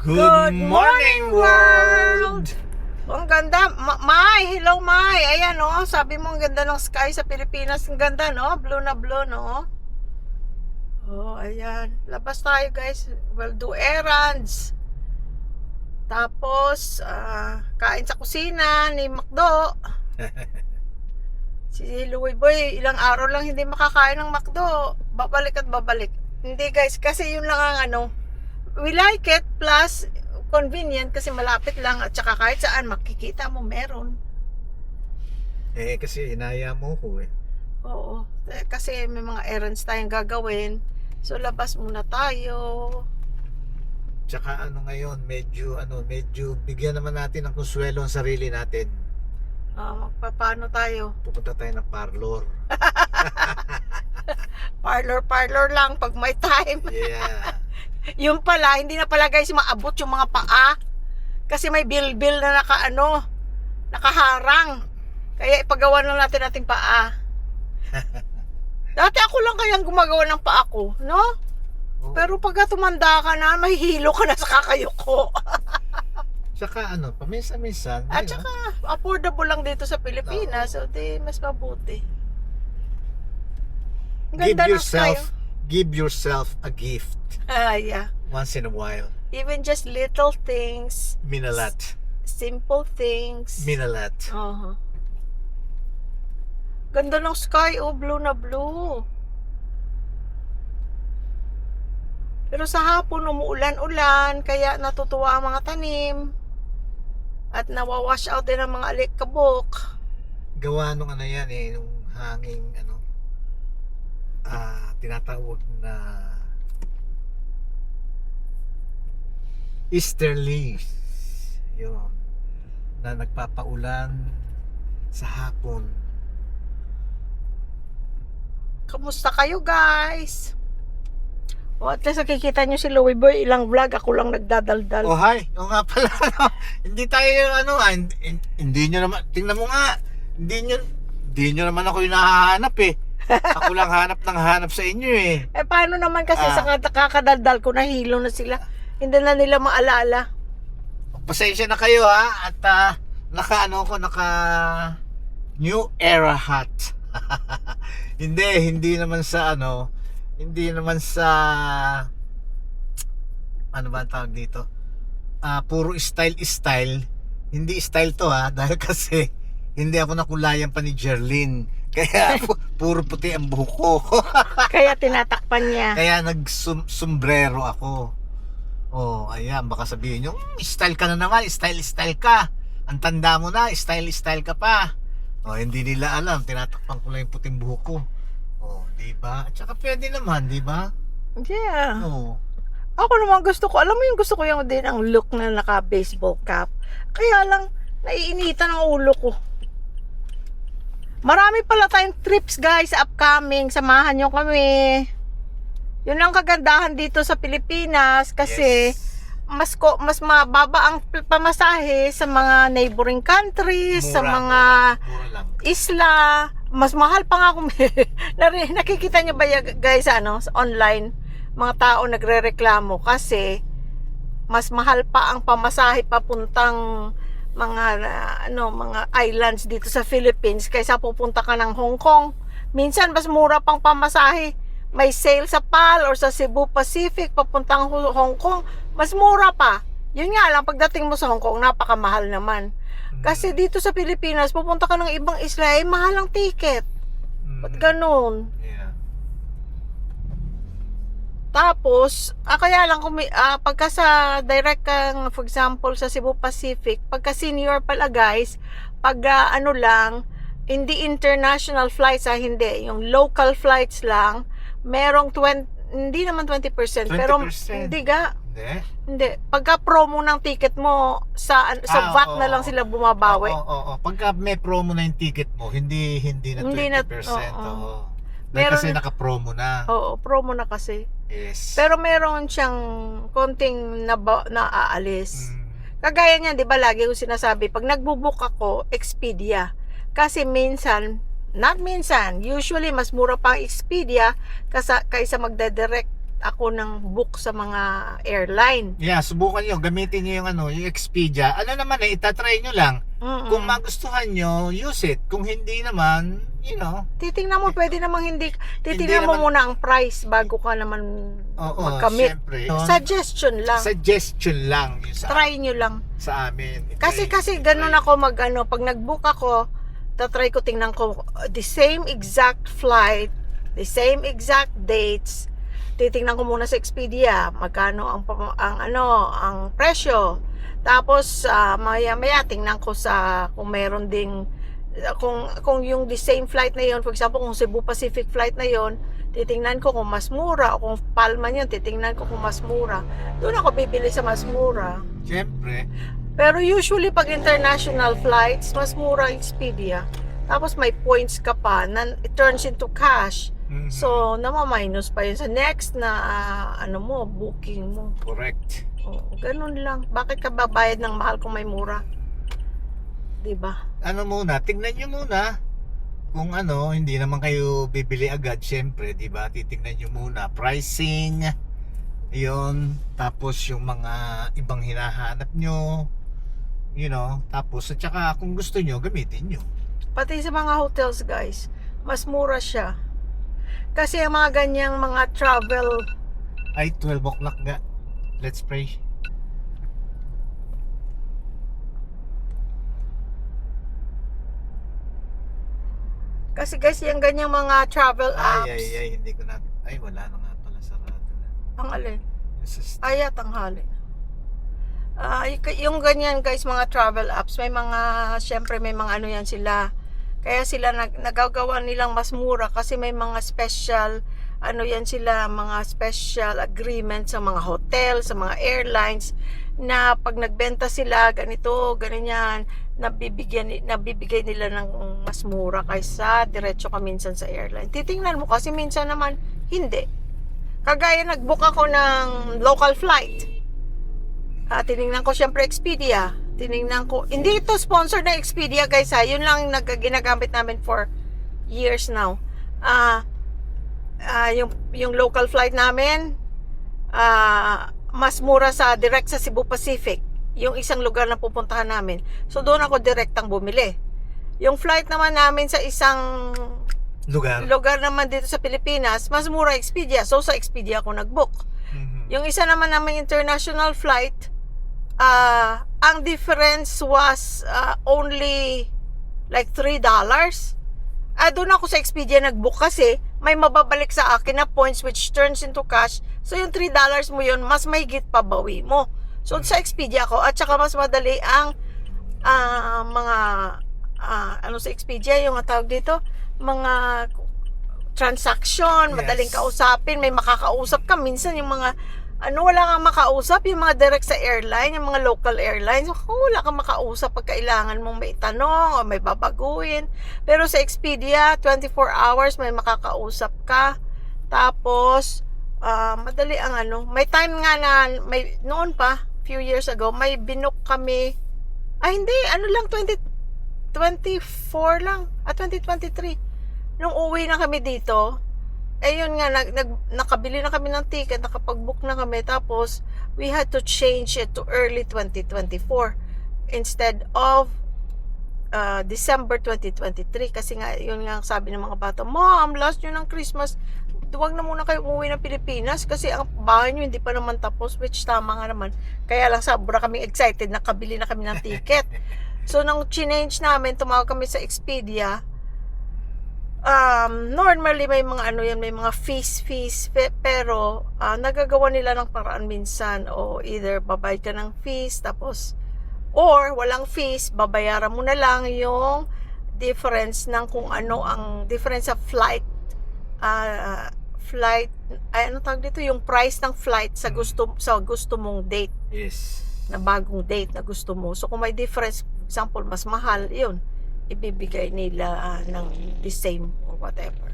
Good morning, world! Ang ganda. Mai, hello Mai. Ayan, no? Sabi mo ang ganda ng sky sa Pilipinas. Ang ganda, no? Blue na blue, no? Oh, ayan. Labas tayo, guys. We'll do errands. Tapos, kain sa kusina ni Macdo. Si Louie Boy, ilang araw lang hindi makakain ng Macdo. Babalik at babalik. Hindi, guys. Kasi yun lang ang ano. We like it, plus convenient kasi malapit lang at saka kahit saan makikita mo meron. Kasi inaya mo ko Oo, kasi may mga errands tayong gagawin. So labas muna tayo. Tsaka ngayon, medyo bigyan naman natin ng konsuelo ang sarili natin. Paano tayo? Pupunta tayo ng parlor. Parlor lang pag may time. Yeah. Yung pala, hindi na pala guys maabot yung mga paa. Kasi may bilbil na nakaharang. Kaya ipagawa na natin ating paa. Dati ako lang kayang gumagawa ng paa ko, no? Oh. Pero pag tumanda ka na, mahihilo ka na sa kakayuko. Tsaka paminsan-minsan. At saka, affordable lang dito sa Pilipinas. So, di, mas mabuti. Ang ganda ng sky. Give yourself a gift. Yeah. Once in a while. Even just little things. Mean a lot. Simple things. Mean a lot. Ganda ng sky, blue na blue. Pero sa hapon, umuulan-ulan, kaya natutuwa ang mga tanim. At nawawash out din ang mga alikabok. Gawa nung yan nung hanging tinatawag na easterlies. Yun. Na nagpapaulan sa hapon. Kamusta kayo, guys? At least nakikita nyo si Louie Boy, ilang vlog, ako lang nagdadaldal. Oh, hi. O nga pala, hindi tayo hindi nyo naman, tingnan mo nga, hindi nyo naman ako yung nahahanap Ako lang hanap sa inyo Paano naman kasi sa kakadaldal ko, nahilo na sila. Hindi na nila maalala. Pasensya na kayo at naka New Era hat. Hindi naman sa ano ba ang tawag dito? Puro style. Hindi style to dahil kasi hindi ako nakulayan pa ni Jerlyn. Kaya puro puti ang buhok ko. Kaya tinatakpan niya. Kaya sombrero ako. Oh, ayan, baka sabihin nyo, style ka na naman, style ka. Ang tanda mo na, style ka pa. Oh, hindi nila alam, tinatakpan ko lang yung puting buhok ko. Oh, di ba? At saka pwede naman, di ba? Yeah. Oh. Ako naman gusto ko, alam mo yung gusto ko yung din ang look na naka-baseball cap. Kaya lang, naiinitan ang ulo ko. Marami pala tayong trips guys, upcoming. Samahan nyo kami. Yun ang kagandahan dito sa Pilipinas kasi mas mababa ang pamasahe sa mga neighboring countries, sa mga isla. Mas mahal pa nga kung nakikita nyo ba guys sa online, mga tao nagrereklamo kasi mas mahal pa ang pamasahe papuntang mga islands dito sa Philippines kaysa pupunta ka ng Hong Kong. Minsan mas mura pang pamasahe. May sale sa PAL or sa Cebu Pacific papuntang Hong Kong, mas mura pa. Yun nga lang, pagdating mo sa Hong Kong, napakamahal naman. Kasi dito sa Pilipinas, pupunta ka ng ibang isla, mahal ang ticket. Ba't ganun? Yeah. Tapos, kaya lang, pagka sa direct kang, for example, sa Cebu Pacific, pagka senior pala guys, pag hindi international flights, hindi, yung local flights lang, merong hindi naman 20%, pero hindi ga. Hindi. Pagka promo ng ticket mo, sa VAT na lang sila bumabawi. Pagka may promo na yung ticket mo, hindi na 20%. Dahil kasi naka-promo na. Oo, promo na kasi. Yes. Pero meron siyang konting naaalis. Kagaya niyan, 'di ba, lagi ko sinasabi, pag nagbo-book ako, Expedia. Kasi usually mas mura pa ang Expedia kaysa magde-direct ako ng book sa mga airline. Yeah, subukan nyo. Gamitin nyo yung yung Expedia. Ano naman itatry nyo lang. Mm-mm. Kung magustuhan nyo, use it. Kung hindi naman, Titingnan mo, pwede namang hindi. Titingnan Hindi mo naman- muna ang price bago ka naman oo, mag-commit. syempre. Suggestion lang. Suggestion lang yung Try nyo lang. sa amin. Kasi ganun ako pag nag-book ako, tatry ko, tingnan ko the same exact flight, the same exact dates. Titingnan ko muna sa Expedia magkano ang presyo. Tapos maya-maya tingnan ko sa kung meron ding kung yung the same flight na yon, for example, kung Cebu Pacific flight na yon, titingnan ko kung mas mura, o kung Palma yun, titingnan ko kung mas mura. Doon ako bibili sa mas mura. Siyempre. Pero usually pag international flights, mas mura ang Expedia. Tapos may points ka pa, it turns into cash. Mhm. So, namaminus pa yun sa next na booking mo. Correct. Ganun lang. Bakit ka babayad ng mahal kung may mura? Diba? Tignan nyo muna. Kung hindi naman kayo bibili agad, syempre, di ba? Titingnan nyo muna. Pricing, yun. Tapos yung mga ibang hinahanap nyo. Tapos, at saka kung gusto nyo, gamitin nyo. Pati sa mga hotels, guys, mas mura siya. Kasi ang mga ganyang mga travel, Ay, 12 o'clock nga. Let's pray. kasi guys, yung ganyang mga travel apps, Hindi ko na. Ay, wala na nga pala, sarado na. ang alin? Yes, Tanghali. Yung ganyan guys, mga travel apps, syempre may mga yan sila. Kaya sila nagagawa nilang mas mura kasi may mga special, yan sila, mga special agreement sa mga hotel, sa mga airlines, na pag nagbenta sila, ganyan, nabibigay nila ng mas mura kaysa diretso ka minsan sa airline. Titingnan mo kasi minsan naman, hindi. Kagaya nag-book ako ng local flight. Tinignan ko syempre Expedia. Tinignan ko, hindi ito sponsor ng Expedia guys ha. Yun lang ginagamit namin for years now. Yung local flight namin, mas mura sa direct sa Cebu Pacific. Yung isang lugar na pupuntahan namin. So doon ako direktang bumili. Yung flight naman namin sa isang lugar naman dito sa Pilipinas, mas mura Expedia. So sa Expedia ako nag-book. Mhm. Yung isa naman namin international flight, ang difference was only like $3. Doon ako sa Expedia nag-book kasi may mababalik sa akin na points which turns into cash. So yung $3 mo yun, mas mahigit pa bawi mo. So sa Expedia ako, at saka mas madali ang mga sa Expedia, yung tawag dito, mga transaction, madaling kausapin, may makakausap ka. Minsan yung mga wala kang makausap, yung mga direct sa airline, yung mga local airlines, wala kang makausap pag kailangan mong may tanong o may babaguhin. Pero sa Expedia, 24 hours may makakausap ka. Tapos madali ang may time nga na noon pa, few years ago, may binook kami. Hindi, 2024 lang, 2023. Nung uwi na kami dito, yun nga, nakabili na kami ng ticket, nakapag-book na kami, tapos we had to change it to early 2024 instead of December 2023, kasi nga, yun nga sabi ng mga bata, Mom, last yun ng Christmas, huwag na muna kayo umuwi ng Pilipinas kasi ang bahay nyo hindi pa naman tapos, which tama nga naman. Kaya lang sobra kaming excited, nakabili na kami ng ticket. So nang change namin, tumawag kami sa Expedia. Normally may mga may mga fees, pero nagagawa nila ng paraan minsan, o either babayad ka ng fees tapos, or walang fees, babayaran mo na lang yung difference ng kung ano ang difference sa flight, tawag dito, yung price ng flight sa gusto mong date. Yes. Na bagong date na gusto mo. So kung may difference, for example, mas mahal, yun, ibibigay nila ng the same or whatever.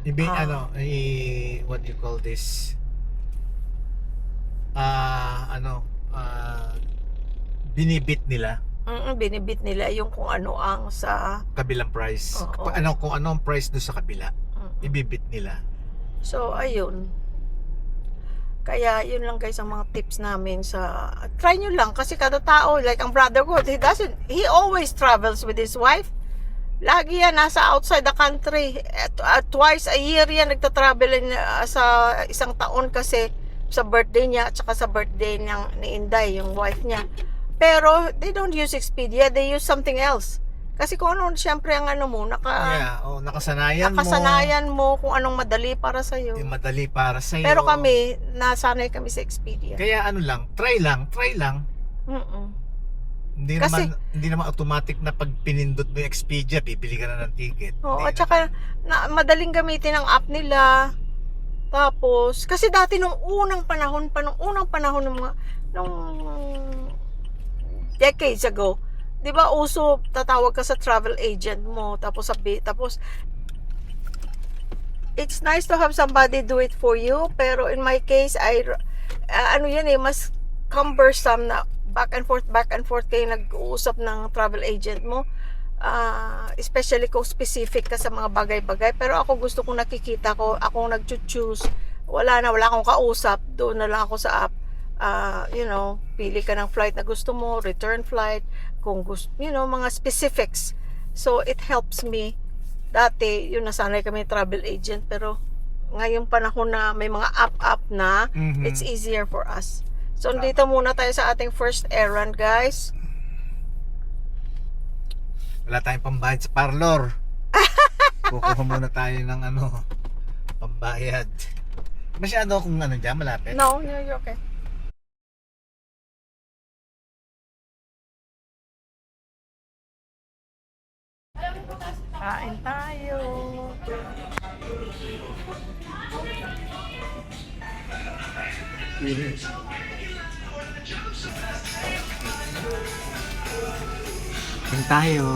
What do you call this? Binibit nila Binibit nila yung kung ano ang sa kabilang price. Oo. Kung ano ang price doon sa kabila, ibibit nila. So ayun. Kaya yun lang guys ang mga tips namin sa try nyo lang kasi kada tao like ang brother ko he always travels with his wife. Lagi yan nasa outside the country. Twice a year yan nagta-travel sa isang taon kasi sa birthday niya at saka sa birthday ni Inday, yung wife niya. Pero they don't use Expedia, they use something else. Kasi kung ano, syempre ang ano mo, nakasanayan mo kung anong madali para sa iyo. Yung madali para sa iyo. Pero kami, nasanay kami sa Expedia. Kaya ano lang, try lang. Mm-mm. Hindi naman automatic na pag pinindot mo yung Expedia, bibili ka na ng ticket. Oo, at saka madaling gamitin ang app nila. Tapos, kasi dati nung unang panahon ng mga nung decades ago, 'di ba, uso tatawag ka sa travel agent mo tapos it's nice to have somebody do it for you, pero in my case mas cumbersome na back and forth kayo nag-uusap ng travel agent mo, especially kung specific ka sa mga bagay-bagay. Pero ako gusto kong nakikita ko, ako nag-choose, wala akong kausap, doon na lang ako sa app. Pili ka ng flight na gusto mo, return flight, kung gusto, mga specifics. So, it helps me. Dati, nasanay kami travel agent, pero ngayong panahon na may mga app na, it's easier for us. So, dito muna tayo sa ating first errand, guys. Wala tayong pambayad sa parlor. Kukuha muna tayo ng pambayad. Masyado kung dyan, malapit? No, you're okay. Kain tayo. Kain tayo.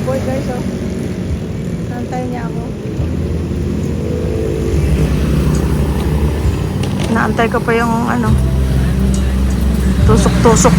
Boy guys, nantay niya ako. Naantay ko pa yung tusok-tusok.